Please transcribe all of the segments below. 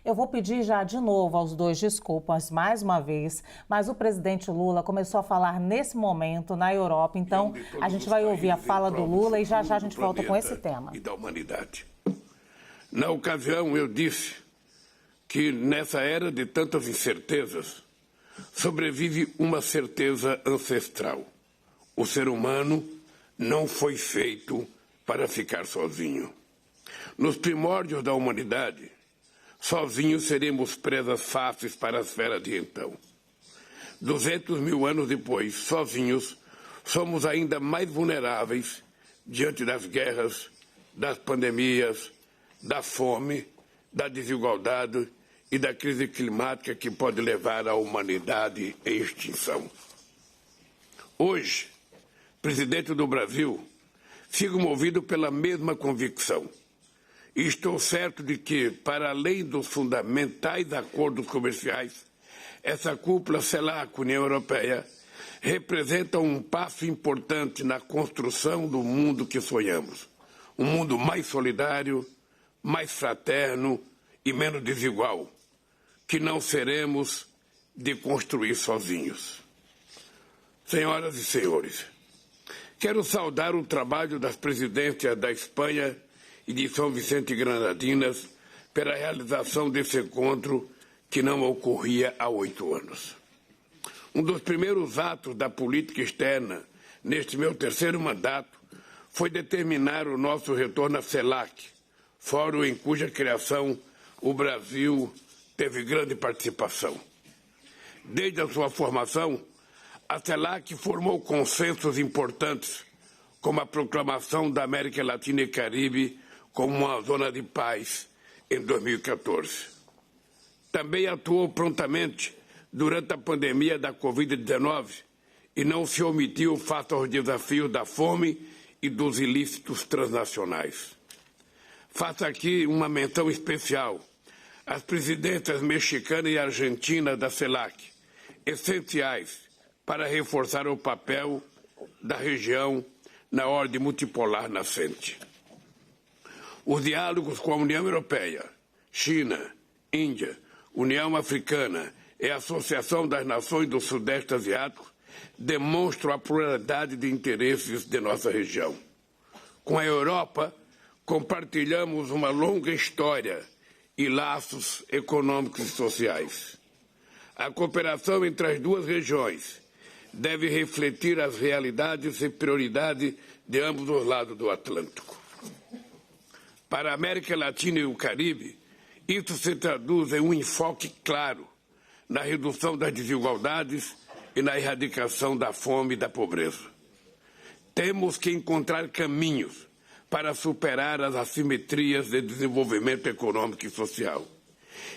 Eu vou pedir já de novo aos dois desculpas mais uma vez, mas o presidente Lula começou a falar nesse momento na Europa, então a gente vai ouvir a fala do Lula e já a gente volta com esse tema. E da humanidade. Na ocasião eu disse que nessa era de tantas incertezas sobrevive uma certeza ancestral. O ser humano não foi feito para ficar sozinho. Nos primórdios da humanidade, sozinhos seríamos presas fáceis para as feras de então. 200 mil anos depois, sozinhos, somos ainda mais vulneráveis diante das guerras, das pandemias, da fome, da desigualdade e da crise climática que pode levar a humanidade em extinção. Hoje, presidente do Brasil, sigo movido pela mesma convicção. E estou certo de que, para além dos fundamentais acordos comerciais, essa cúpula CELAC-União Europeia representa um passo importante na construção do mundo que sonhamos. Um mundo mais solidário, mais fraterno e menos desigual, que não seremos de construir sozinhos. Senhoras e senhores, quero saudar o trabalho das presidências da Espanha e de São Vicente e Granadinas pela realização desse encontro que não ocorria há 8 anos. Um dos primeiros atos da política externa neste meu terceiro mandato foi determinar o nosso retorno à CELAC, fórum em cuja criação o Brasil teve grande participação. Desde a sua formação, a CELAC formou consensos importantes, como a proclamação da América Latina e Caribe como uma zona de paz em 2014. Também atuou prontamente durante a pandemia da Covid-19 e não se omitiu face aos desafios da fome e dos ilícitos transnacionais. Faço aqui uma menção especial às presidências mexicana e argentina da CELAC, essenciais para reforçar o papel da região na ordem multipolar nascente. Os diálogos com a União Europeia, China, Índia, União Africana e a Associação das Nações do Sudeste Asiático demonstram a pluralidade de interesses de nossa região. Com a Europa, compartilhamos uma longa história e laços econômicos e sociais. A cooperação entre as duas regiões deve refletir as realidades e prioridades de ambos os lados do Atlântico. Para a América Latina e o Caribe, isso se traduz em um enfoque claro na redução das desigualdades e na erradicação da fome e da pobreza. Temos que encontrar caminhos para superar as assimetrias de desenvolvimento econômico e social.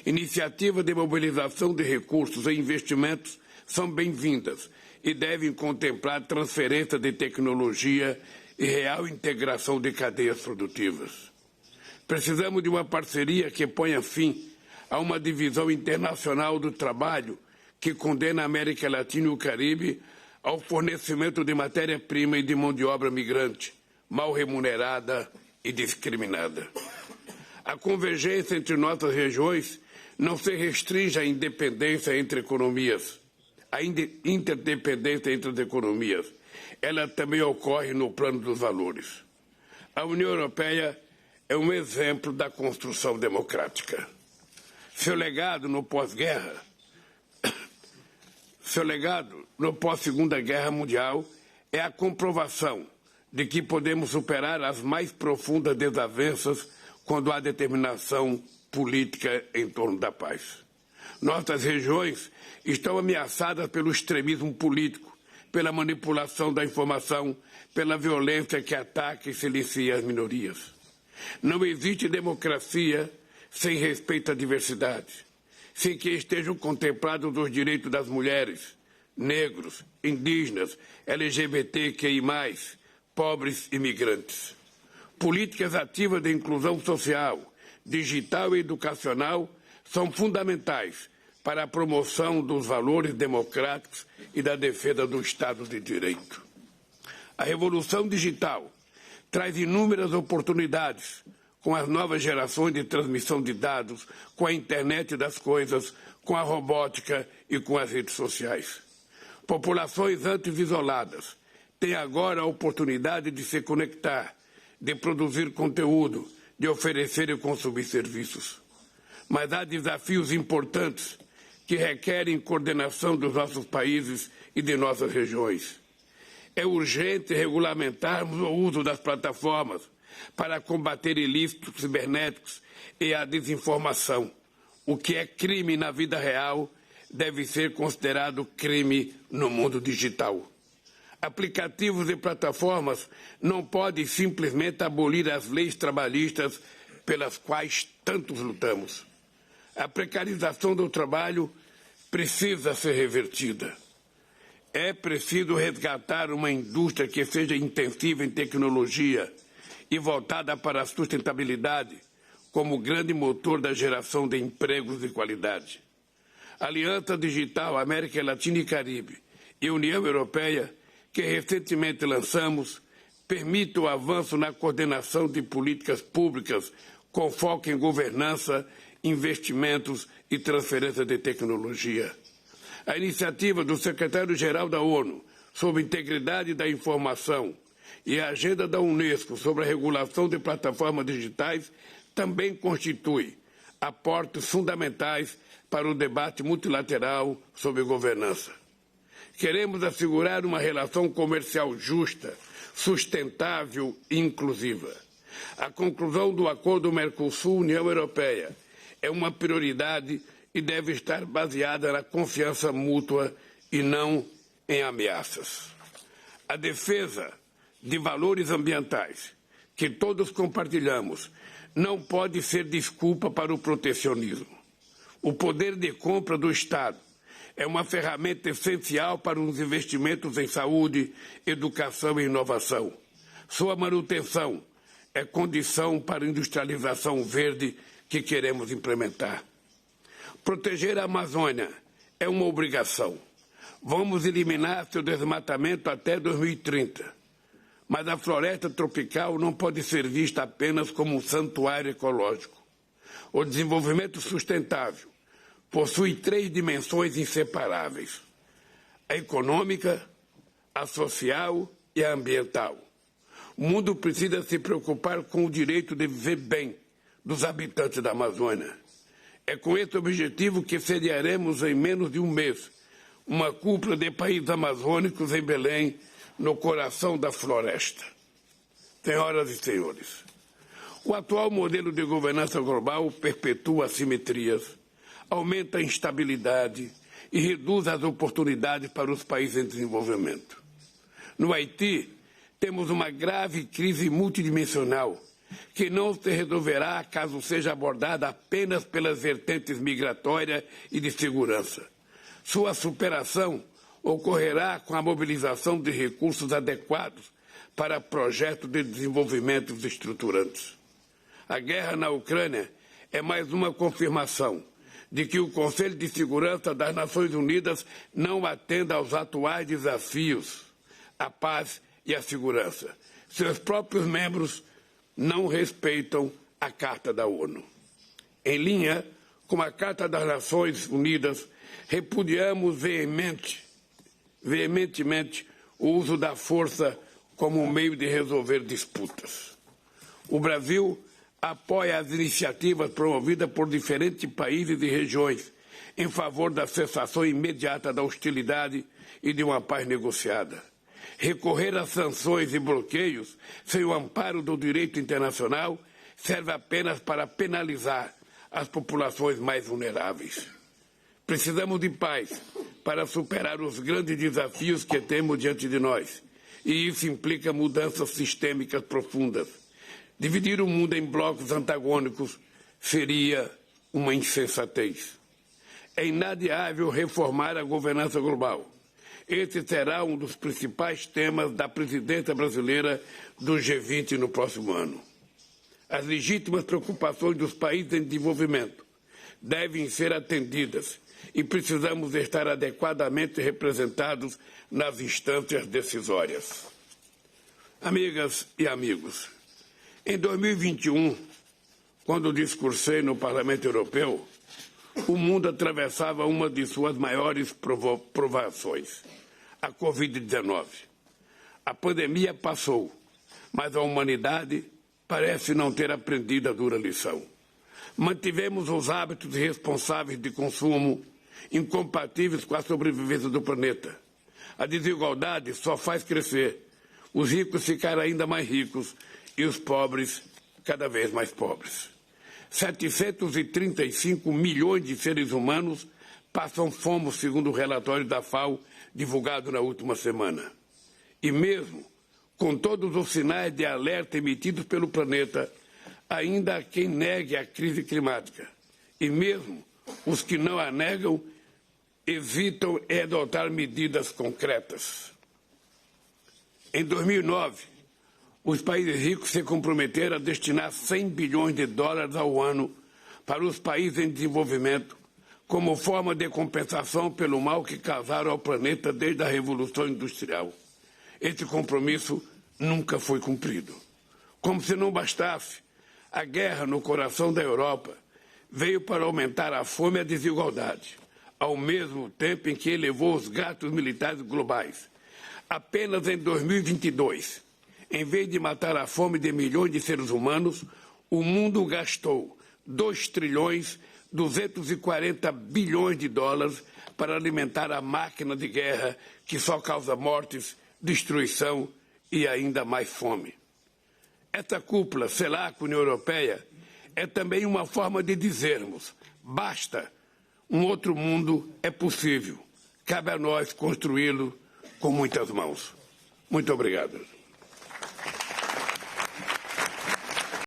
Iniciativas de mobilização de recursos e investimentos são bem-vindas e devem contemplar transferência de tecnologia e real integração de cadeias produtivas. Precisamos de uma parceria que ponha fim a uma divisão internacional do trabalho que condena a América Latina e o Caribe ao fornecimento de matéria-prima e de mão de obra migrante, mal remunerada e discriminada. A convergência entre nossas regiões não se restringe à independência entre economias, à interdependência entre as economias. Ela também ocorre no plano dos valores. A União Europeia é um exemplo da construção democrática. Seu legado no pós-guerra, pós-Segunda Guerra Mundial, é a comprovação de que podemos superar as mais profundas desavenças quando há determinação política em torno da paz. Nossas regiões estão ameaçadas pelo extremismo político, pela manipulação da informação, pela violência que ataca e silencia as minorias. Não existe democracia sem respeito à diversidade, sem que estejam contemplados os direitos das mulheres, negros, indígenas, LGBTQI+, pobres e migrantes. Políticas ativas de inclusão social, digital e educacional são fundamentais para a promoção dos valores democráticos e da defesa do Estado de Direito. A revolução digital traz inúmeras oportunidades, com as novas gerações de transmissão de dados, com a internet das coisas, com a robótica e com as redes sociais. Populações antes isoladas têm agora a oportunidade de se conectar, de produzir conteúdo, de oferecer e consumir serviços. Mas há desafios importantes que requerem coordenação dos nossos países e de nossas regiões. É urgente regulamentarmos o uso das plataformas para combater ilícitos cibernéticos e a desinformação. O que é crime na vida real deve ser considerado crime no mundo digital. Aplicativos e plataformas não podem simplesmente abolir as leis trabalhistas pelas quais tantos lutamos. A precarização do trabalho precisa ser revertida. É preciso resgatar uma indústria que seja intensiva em tecnologia e voltada para a sustentabilidade como grande motor da geração de empregos de qualidade. A Aliança Digital América Latina e Caribe e União Europeia, que recentemente lançamos, permite o avanço na coordenação de políticas públicas com foco em governança, investimentos e transferência de tecnologia. A iniciativa do secretário-geral da ONU sobre integridade da informação e a agenda da Unesco sobre a regulação de plataformas digitais também constitui aportes fundamentais para o debate multilateral sobre governança. Queremos assegurar uma relação comercial justa, sustentável e inclusiva. A conclusão do Acordo Mercosul-União Europeia é uma prioridade e deve estar baseada na confiança mútua e não em ameaças. A defesa de valores ambientais que todos compartilhamos não pode ser desculpa para o protecionismo. O poder de compra do Estado é uma ferramenta essencial para os investimentos em saúde, educação e inovação. Sua manutenção é condição para a industrialização verde que queremos implementar. Proteger a Amazônia é uma obrigação. Vamos eliminar seu desmatamento até 2030. Mas a floresta tropical não pode ser vista apenas como um santuário ecológico. O desenvolvimento sustentável possui 3 dimensões inseparáveis: a econômica, a social e a ambiental. O mundo precisa se preocupar com o direito de viver bem dos habitantes da Amazônia. É com esse objetivo que sediaremos em menos de um mês uma cúpula de países amazônicos em Belém, no coração da floresta. Senhoras e senhores, o atual modelo de governança global perpetua assimetrias, aumenta a instabilidade e reduz as oportunidades para os países em desenvolvimento. No Haiti, temos uma grave crise multidimensional que não se resolverá caso seja abordada apenas pelas vertentes migratória e de segurança. Sua superação ocorrerá com a mobilização de recursos adequados para projetos de desenvolvimento estruturantes. A guerra na Ucrânia é mais uma confirmação de que o Conselho de Segurança das Nações Unidas não atende aos atuais desafios, a paz e a segurança. Seus próprios membros não respeitam a Carta da ONU. Em linha com a Carta das Nações Unidas, repudiamos veementemente o uso da força como meio de resolver disputas. O Brasil apoia as iniciativas promovidas por diferentes países e regiões em favor da cessação imediata da hostilidade e de uma paz negociada. Recorrer a sanções e bloqueios sem o amparo do direito internacional serve apenas para penalizar as populações mais vulneráveis. Precisamos de paz para superar os grandes desafios que temos diante de nós, e isso implica mudanças sistêmicas profundas. Dividir o mundo em blocos antagônicos seria uma insensatez. É inadiável reformar a governança global. Esse será um dos principais temas da presidência brasileira do G20 no próximo ano. As legítimas preocupações dos países em desenvolvimento devem ser atendidas e precisamos estar adequadamente representados nas instâncias decisórias. Amigas e amigos, em 2021 quando discursei no Parlamento Europeu, o mundo atravessava uma de suas maiores provações, a Covid-19. A pandemia passou, mas a humanidade parece não ter aprendido a dura lição. Mantivemos os hábitos irresponsáveis de consumo, incompatíveis com a sobrevivência do planeta. A desigualdade só faz crescer, os ricos ficar ainda mais ricos e os pobres cada vez mais pobres. 735 milhões de seres humanos passam fome, segundo o relatório da FAO divulgado na última semana. E mesmo com todos os sinais de alerta emitidos pelo planeta, ainda há quem negue a crise climática. E mesmo os que não a negam evitam adotar medidas concretas. Em 2009, os países ricos se comprometeram a destinar 100 bilhões de dólares ao ano para os países em desenvolvimento, como forma de compensação pelo mal que causaram ao planeta desde a Revolução Industrial. Esse compromisso nunca foi cumprido. Como se não bastasse, a guerra no coração da Europa veio para aumentar a fome e a desigualdade, ao mesmo tempo em que elevou os gastos militares globais. Apenas em 2022, em vez de matar a fome de milhões de seres humanos, o mundo gastou 2 trilhões 240 bilhões de dólares para alimentar a máquina de guerra que só causa mortes, destruição e ainda mais fome. Esta cúpula, CELAC, União Europeia, é também uma forma de dizermos: basta, um outro mundo é possível. Cabe a nós construí-lo com muitas mãos. Muito obrigado.